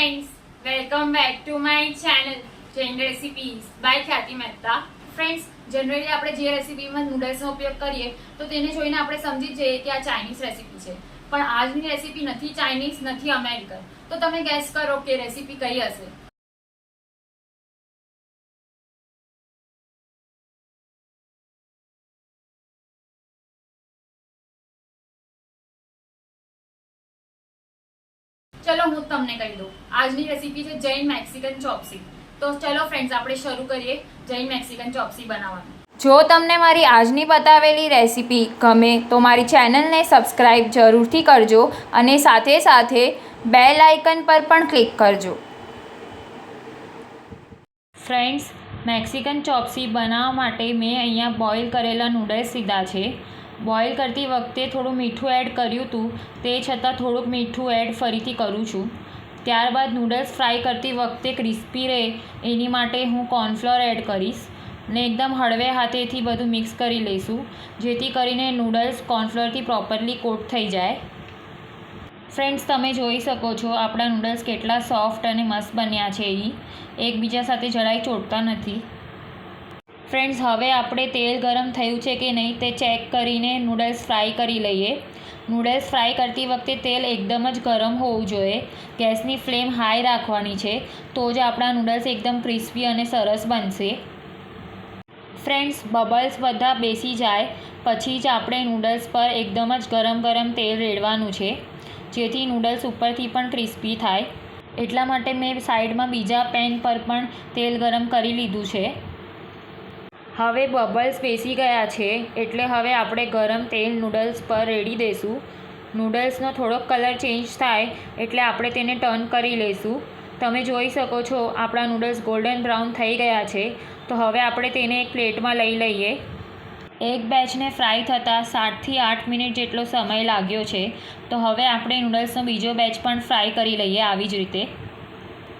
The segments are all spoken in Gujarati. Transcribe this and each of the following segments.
friends, welcome back to my channel Jain Recipes by ખ્યાતિ મહેતા. Friends, જનરલી આપણે જે રેસીપીમાં નૂડલ્સનો ઉપયોગ કરીએ તો તેને જોઈને આપણે સમજી જઈએ કે આ ચાઇનીઝ રેસીપી છે, પણ આજની રેસીપી નથી ચાઇનીઝ, નથી અમેરિકન. તો તમે ગેસ કરો કે રેસીપી કઈ હશે. ચલો હું તમને કહી દઉં, આજની રેસીપી છે જૈન મેક્સિકન ચોપસી. તો ચલો ફ્રેન્ડ્સ, આપણે શરૂ કરીએ જૈન મેક્સિકન ચોપસી બનાવવાનું. જો તમને મારી આજની બતાવેલી રેસીપી ગમે તો મારી ચેનલને સબસ્ક્રાઈબ જરૂરથી કરજો અને સાથે સાથે બેલ આઇકન પર પણ ક્લિક કરજો. ફ્રેન્ડ્સ, મેક્સિકન ચોપસી બનાવવા માટે મેં અહીંયા બોઇલ કરેલા નૂડલ્સ લીધા છે. બોઇલ કરતી વખતે થોડું મીઠું એડ કર્યું હતું, તે છતાં થોડુંક મીઠું એડ ફરીથી કરું છું. ત્યારબાદ નૂડલ્સ ફ્રાય કરતી વખતે ક્રિસ્પી રહે એની માટે હું કોર્નફ્લોર એડ કરીશ ને એકદમ હળવે હાથેથી બધું મિક્સ કરી લઈશું, જેથી કરીને નૂડલ્સ કોર્નફ્લોરથી પ્રોપરલી કોટ થઈ જાય. ફ્રેન્ડ્સ, તમે જોઈ શકો છો આપણા નૂડલ્સ કેટલા સોફ્ટ અને મસ્ત બન્યા છે. એ એકબીજા સાથે જરાય ચોટતા નથી. ફ્રેન્ડ્સ, હવે આપણે તેલ ગરમ થયું છે કે નહીં તે ચેક કરીને નૂડલ્સ ફ્રાય કરી લઈએ. નૂડલ્સ ફ્રાય કરતી વખતે તેલ એકદમ જ ગરમ હોવું જોઈએ. ગેસની ફ્લેમ હાઈ રાખવાની છે, તો જ આપણા નૂડલ્સ એકદમ ક્રિસ્પી અને સરસ બનશે. ફ્રેન્ડ્સ, બબલ્સ બધા બેસી જાય પછી જ આપણે નૂડલ્સ પર એકદમ જ ગરમ તેલ રેડવાનું છે, જેથી નૂડલ્સ ઉપરથી પણ ક્રિસ્પી થાય. એટલા માટે મેં સાઈડમાં બીજા પેન પર પણ તેલ ગરમ કરી લીધું છે. હવે બબલ્સ બેસી ગયા છે, એટલે હવે આપણે ગરમ તેલ નૂડલ્સ પર રેડી દઈશું. નૂડલ્સનો થોડોક કલર ચેન્જ થાય એટલે આપણે તેને ટર્ન કરી લઈશું. તમે જોઈ શકો છો આપણા નૂડલ્સ ગોલ્ડન બ્રાઉન થઈ ગયા છે. તો હવે આપણે તેને એક પ્લેટમાં લઈ લઈએ. એક બેચને ફ્રાય થતાં 7થી 8 મિનિટ જેટલો સમય લાગ્યો છે. તો હવે આપણે નૂડલ્સનો બીજો બેચ પણ ફ્રાય કરી લઈએ. આવી જ રીતે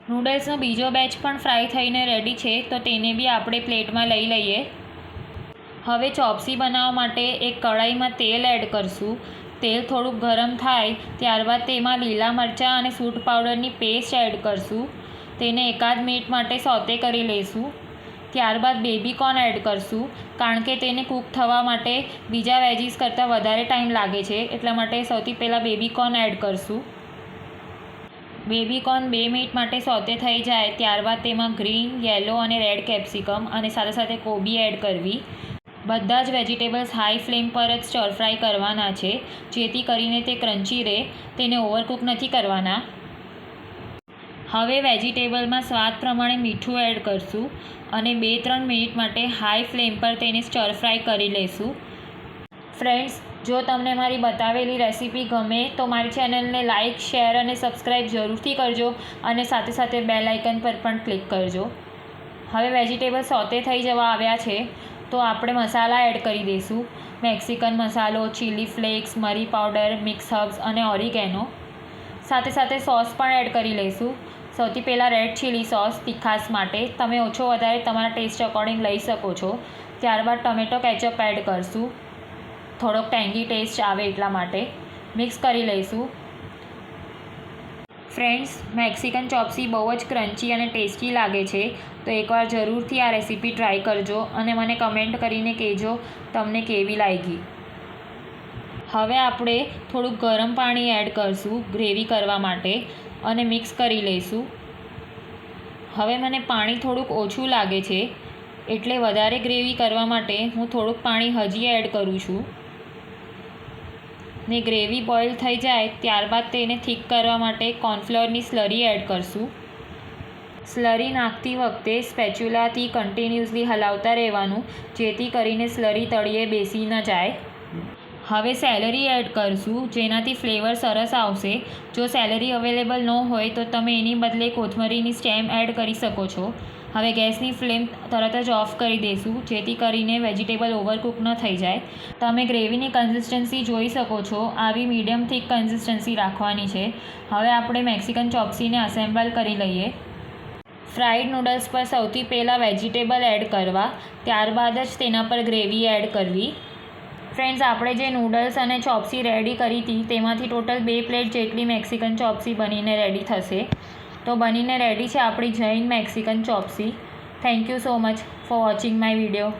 નૂડલ્સનો બીજો બેચ પણ ફ્રાય થઈને રેડી છે, તો તેને બી આપણે પ્લેટમાં લઈ લઈએ. હવે ચોપસી બનાવવા માટે એક કઢાઈમાં તેલ એડ કરશું. તેલ થોડુંક ગરમ થાય ત્યારબાદ તેમાં લીલા મરચાં અને સૂંઠ પાવડરની પેસ્ટ એડ કરશું. તેને એકાદ મિનિટ માટે સોતે કરી લઈશું. ત્યારબાદ બેબી કોર્ન એડ કરશું, કારણ કે તેને કૂક થવા માટે બીજા વેજીસ કરતાં વધારે ટાઈમ લાગે છે, એટલા માટે સૌથી પહેલાં બેબી કોર્ન એડ કરશું. બેબી કોર્ન 2 મિનિટ માટે સોતે થઈ જાય ત્યારબાદ તેમાં ગ્રીન, યેલો અને રેડ કેપ્સિકમ અને સાથે સાથે કોબી એડ કરવી. બધા જ વેજીટેબલ્સ હાઈ ફ્લેમ પર જ સ્ટર ફ્રાય કરવાના છે, જેથી કરીને તે ક્રન્ચી રહે. તેને ઓવરકુક નથી કરવાના. હવે વેજીટેબલમાં સ્વાદ પ્રમાણે મીઠું એડ કરશું અને 2-3 મિનિટ માટે હાઈ ફ્લેમ પર તેને સ્ટર ફ્રાય કરી લઈશું. ફ્રેન્ડ્સ, જો તમને મારી બતાવેલી રેસીપી ગમે તો મારી ચેનલને લાઇક, શેર અને સબસ્ક્રાઈબ જરૂરથી કરજો અને સાથે સાથે બેલ આઇકન પર પણ ક્લિક કરજો. હવે વેજીટેબલ સોતે થઈ જવા આવ્યા છે, તો આપણે મસાલા એડ કરી દઈશું. મેક્સિકન મસાલો, ચીલી ફ્લેક્સ, મરી પાવડર, મિક્સ હર્બ્સ અને ઓરિગેનો. સાથે સાથે સોસ પણ એડ કરી લઈશું. સૌથી પહેલાં રેડ ચીલી સોસ તીખાશ માટે. તમે ઓછો વધારે તમારા ટેસ્ટ અકોર્ડિંગ લઈ શકો છો. ત્યારબાદ ટમેટો કેચઅપ એડ કરશું, થોડોક ટેંગી ટેસ્ટ આવે એટલા માટે. મિક્સ કરી લઈશું. ફ્રેન્ડ્સ, મેક્સિકન ચોપસી બહુ જ ક્રન્ચી અને ટેસ્ટી લાગે છે, તો એકવાર જરૂરથી આ રેસીપી ટ્રાય કરજો અને મને કમેન્ટ કરીને કહેજો તમને કેવી લાગી. હવે આપણે થોડુંક ગરમ પાણી એડ કરશું ગ્રેવી કરવા માટે અને મિક્સ કરી લઈશું. હવે મને પાણી થોડુંક ઓછું લાગે છે, એટલે વધારે ગ્રેવી કરવા માટે હું થોડુંક પાણી હજી એડ કરું છું. ને ગ્રેવી બોઇલ થઈ જાય ત્યારબાદ તેને થીક કરવા માટે કોર્નફ્લોરની સ્લરી એડ કરશું. સ્લરી નાખતી વખતે સ્પેચ્યુલાથી કન્ટિન્યુઅસલી હલાવતા રહેવાનું, જેથી કરીને સ્લરી તળિયે બેસી ન જાય. હવે સેલરી એડ કરશું, જેનાથી ફ્લેવર સરસ આવશે. જો સેલરી અવેલેબલ ન હોય તો તમે એની બદલે કોથમરીની સ્ટેમ એડ કરી શકો છો. હવે ગેસની ફ્લેમ તરત જ ઓફ કરી દઈશું, જેથી કરીને વેજીટેબલ ઓવરકુક ન થઈ જાય. તમે ગ્રેવીની કન્સિસ્ટન્સી જોઈ શકો છો. આવી મીડિયમ થીક કન્સિસ્ટન્સી રાખવાની છે. હવે આપણે મેક્સિકન ચોપસીને અસેમ્બલ કરી લઈએ. ફ્રાઈડ નૂડલ્સ પર સૌથી પહેલાં વેજીટેબલ એડ કરવા, ત્યારબાદ જ તેના પર ગ્રેવી એડ કરવી. ફ્રેન્ડ્સ, આપણે જે નૂડલ્સ અને ચોપસી રેડી કરી હતી તેમાંથી ટોટલ 2 પ્લેટ જેટલી મેક્સિકન ચોપસી બનીને રેડી થશે. તો બનીને રેડી છે આપણી Jain Mexican chop suey. Thank you so much for watching my video.